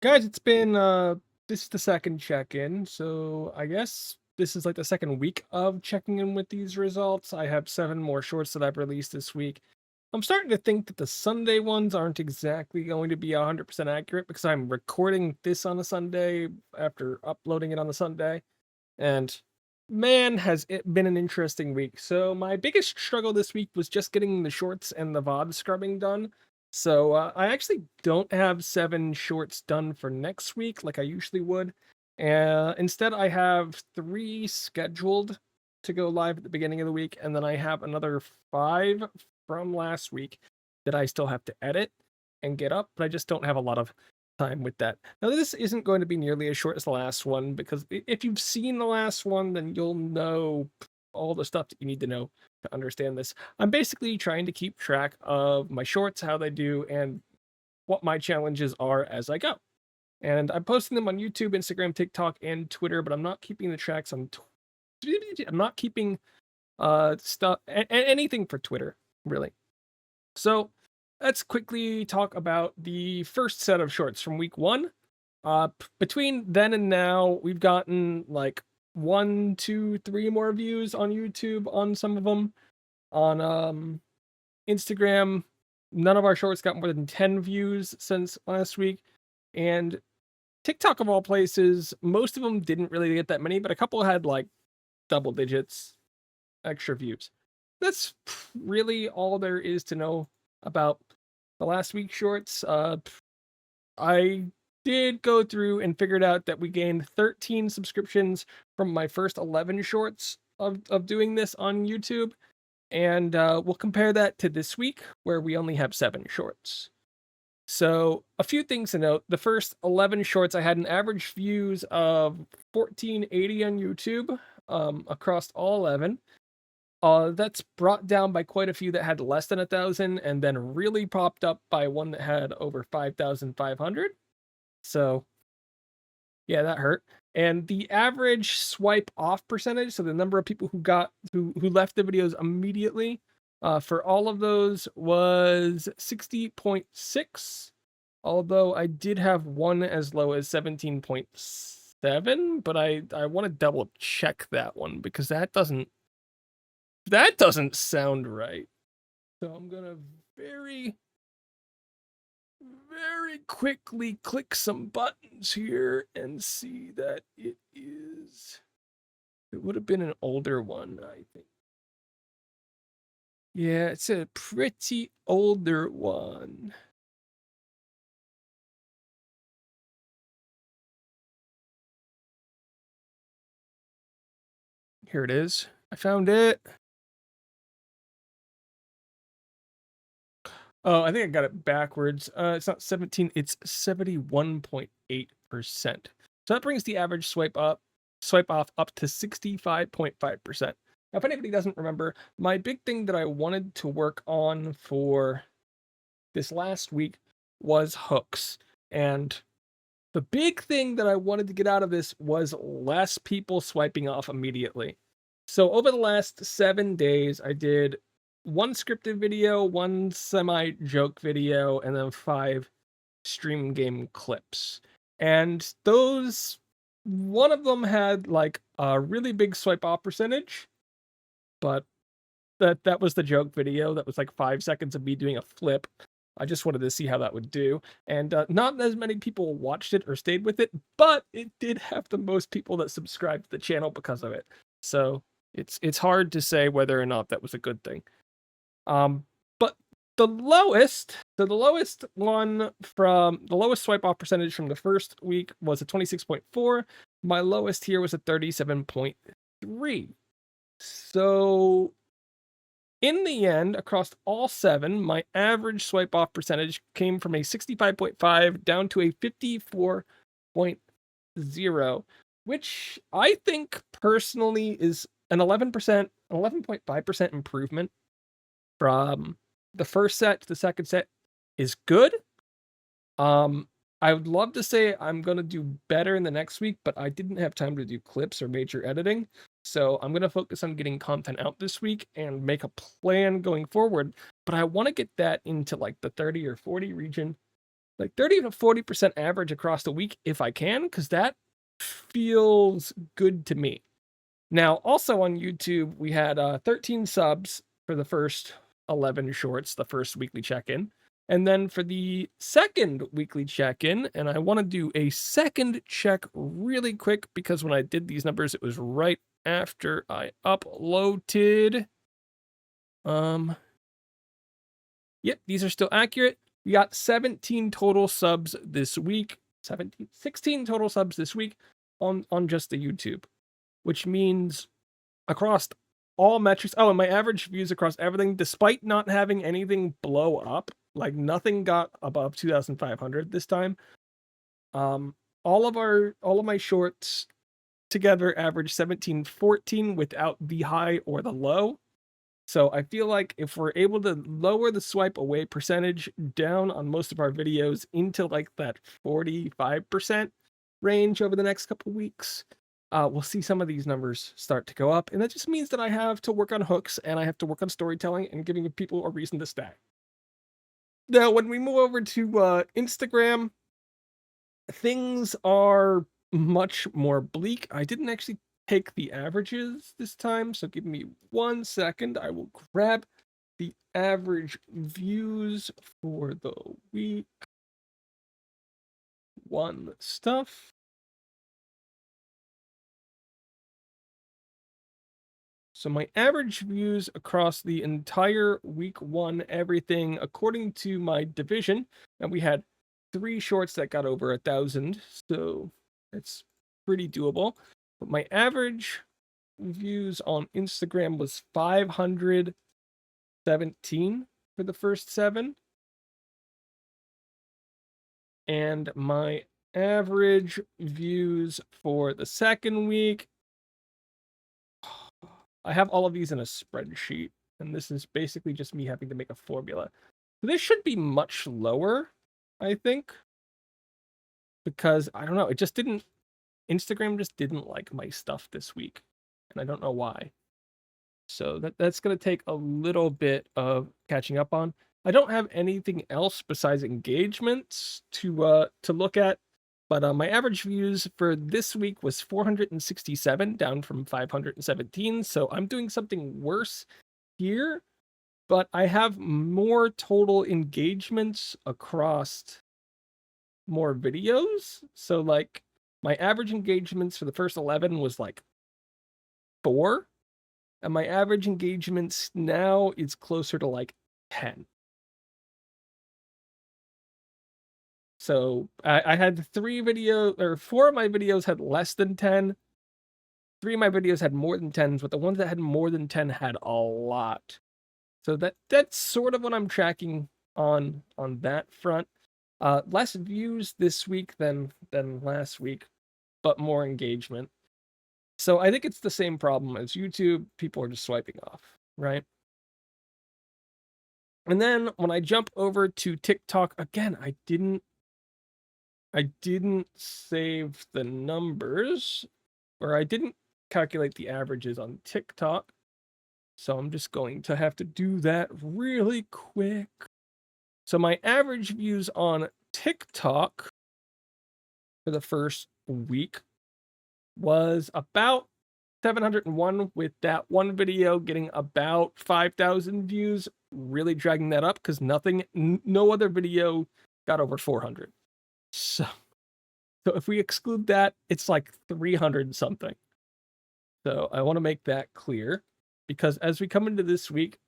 Guys, it's been this is the second check-in, so I guess this is like the second week of checking in with these results. I have 7 more shorts that I've released this week. I'm starting to think that the Sunday ones aren't exactly going to be 100% accurate because I'm recording this on a Sunday after uploading it on the Sunday. And man, has it been an interesting week. So my biggest struggle this week was just getting the shorts and the VOD scrubbing done. So I actually don't have 7 shorts done for next week like I usually would. Instead, I have 3 scheduled to go live at the beginning of the week, and then I have another 5 from last week that I still have to edit and get up, but I just don't have a lot of time with that. Now, this isn't going to be nearly as short as the last one because if you've seen the last one, then you'll know all the stuff that you need to know to understand this. I'm basically trying to keep track of my shorts, how they do, and what my challenges are as I go. And I'm posting them on YouTube, Instagram, TikTok, and Twitter, but I'm not keeping the tracks on. I'm not keeping stuff anything for Twitter really. So let's quickly talk about the first set of shorts from week one. Between then and now, we've gotten like 1, 2, 3 more views on YouTube on some of them. On Instagram, none of our shorts got more than 10 views since last week. And TikTok, of all places, most of them didn't really get that many, but a couple had like double digits extra views. That's really all there is to know about the last week's shorts. I did go through and figured out that we gained 13 subscriptions from my first 11 shorts of doing this on YouTube. And we'll compare that to this week, where we only have 7 shorts. So, a few things to note. The first 11 shorts, I had an average views of 1480 on YouTube across all 11. That's brought down by quite a few that had less than 1,000, and then really popped up by one that had over 5,500. So, yeah, that hurt. And the average swipe off percentage, so the number of people who left the videos immediately, for all of those was 60.6. Although I did have one as low as 17.7, but I want to double check that one because that doesn't sound right. So I'm gonna very, very quickly click some buttons here and see that it would have been an older one, I think. Yeah, it's a pretty older one. Here it is. I found it. Oh, I think I got it backwards. It's not 17, it's 71.8%. So that brings the average swipe off up to 65.5%. Now, if anybody doesn't remember, my big thing that I wanted to work on for this last week was hooks. And the big thing that I wanted to get out of this was less people swiping off immediately. So over the last 7 days, I did 1 scripted video, 1 semi joke video, and then 5 stream game clips. And those, one of them had like a really big swipe off percentage, but that was the joke video. That was like 5 seconds of me doing a flip. I just wanted to see how that would do. And not as many people watched it or stayed with it, but it did have the most people that subscribed to the channel because of it. So it's hard to say whether or not that was a good thing. But the lowest swipe off percentage from the first week was a 26.4. My lowest here was a 37.3. So in the end, across all 7, my average swipe off percentage came from a 65.5 down to a 54.0, which I think personally is an 11.5% improvement from the first set to the second set is good. I would love to say I'm gonna do better in the next week, but I didn't have time to do clips or major editing. So I'm gonna focus on getting content out this week and make a plan going forward. But I want to get that into like the 30 or 40 region like 30 to 40% average across the week if I can, because that feels good to me. Now, also on YouTube, we had 13 subs for the first 11 shorts, the first weekly check-in. And then for the second weekly check-in, and I want to do a second check really quick because when I did these numbers, it was right after I uploaded. Yep, these are still accurate. We got 17 total subs this week. 16 total subs this week on just the YouTube, which means across all metrics. Oh, and my average views across everything, despite not having anything blow up, like nothing got above 2,500 this time. All of my shorts together average 1714 without the high or the low. So I feel like if we're able to lower the swipe away percentage down on most of our videos into like that 45% range over the next couple weeks, we'll see some of these numbers start to go up. And that just means that I have to work on hooks and I have to work on storytelling and giving people a reason to stay. Now, when we move over to Instagram, things are much more bleak. I didn't actually take the averages this time, so give me 1 second. I will grab the average views for the week one stuff. So my average views across the entire week one, everything according to my division, and we had 3 shorts that got over 1,000, so it's pretty doable. But my average views on Instagram was 517 for the first 7. And my average views for the second week, I have all of these in a spreadsheet, and this is basically just me having to make a formula. So this should be much lower, I think, because I don't know, it just didn't, Instagram just didn't like my stuff this week, and I don't know why. So that's going to take a little bit of catching up on. I don't have anything else besides engagements to look at, but my average views for this week was 467, down from 517. So I'm doing something worse here, but I have more total engagements across more videos. So like my average engagements for the first 11 was like 4. And my average engagements now is closer to like 10. So I had 4 of my videos had less than 10. 3 of my videos had more than 10s, but the ones that had more than 10 had a lot. So that's sort of what I'm tracking on that front. Less views this week than last week, but more engagement. So I think it's the same problem as YouTube. People are just swiping off, right? And then when I jump over to TikTok, again, I didn't save the numbers, or I didn't calculate the averages on TikTok. So I'm just going to have to do that really quick. So my average views on TikTok for the first week was about 701, with that one video getting about 5,000 views, really dragging that up because no other video got over 400. So if we exclude that, it's like 300 something. So I want to make that clear, because as we come into this week,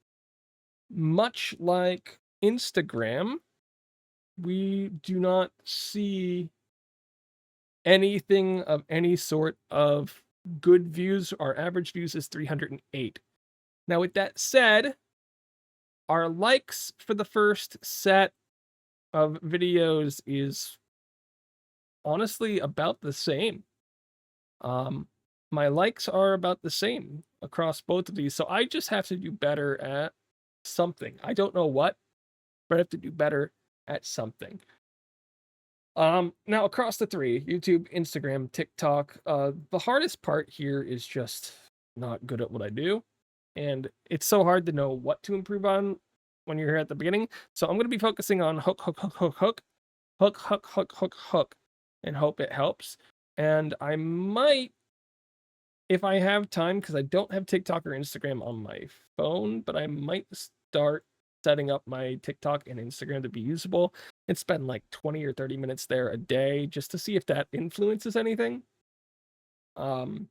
much like Instagram, we do not see anything of any sort of good views. Our average views is 308. Now, with that said, our likes for the first set of videos is honestly about the same. My likes are about the same across both of these, so I just have to do better at something. I don't know what, but I have to do better at something. Now across the 3, YouTube, Instagram, TikTok, the hardest part here is just not good at what I do. And it's so hard to know what to improve on when you're here at the beginning. So I'm going to be focusing on hook. hook, and hope it helps. And I might, if I have time, because I don't have TikTok or Instagram on my phone, but I might start setting up my TikTok and Instagram to be usable and spend like 20 or 30 minutes there a day just to see if that influences anything. And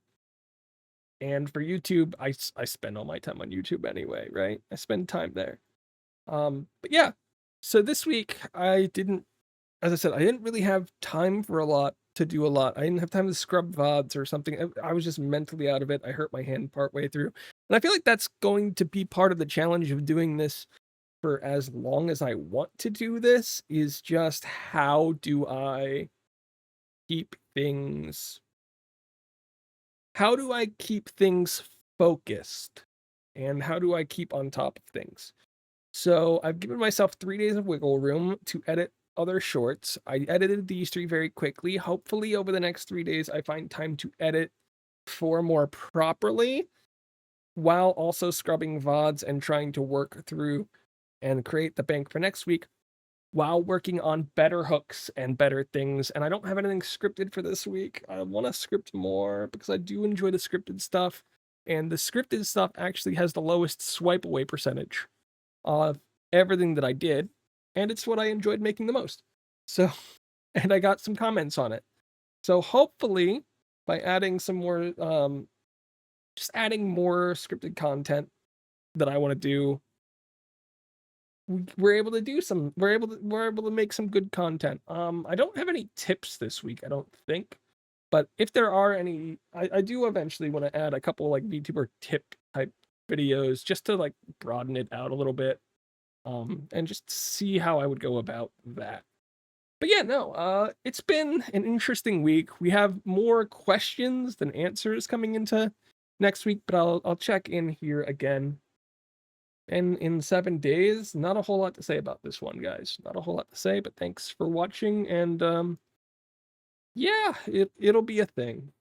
for YouTube, I spend all my time on YouTube anyway, right? I spend time there. But yeah, so this week I didn't, as I said, I didn't really have time for a lot to do a lot. I didn't have time to scrub VODs or something. I was just mentally out of it. I hurt my hand partway through. And I feel like that's going to be part of the challenge of doing this for as long as I want to do this, is just how do I keep things how do I keep things focused? And how do I keep on top of things? So I've given myself 3 days of wiggle room to edit other shorts. I edited these three very quickly. Hopefully, over the next 3 days, I find time to edit four more properly while also scrubbing VODs and trying to work through and create the bank for next week while working on better hooks and better things. And I don't have anything scripted for this week. I want to script more because I do enjoy the scripted stuff. And the scripted stuff actually has the lowest swipe away percentage of everything that I did. And it's what I enjoyed making the most. So, and I got some comments on it. So hopefully, by adding some more, just adding more scripted content that I want to do, we're able to do some we're able to make some good content. I don't have any tips this week, I don't think, but if there are any, I do eventually want to add a couple like VTuber tip type videos just to like broaden it out a little bit, and just see how I would go about that. But yeah, no, it's been an interesting week. We have more questions than answers coming into next week, but I'll check in here again. And in 7 days, not a whole lot to say about this one, guys. Not a whole lot to say, but thanks for watching. And yeah, it'll be a thing.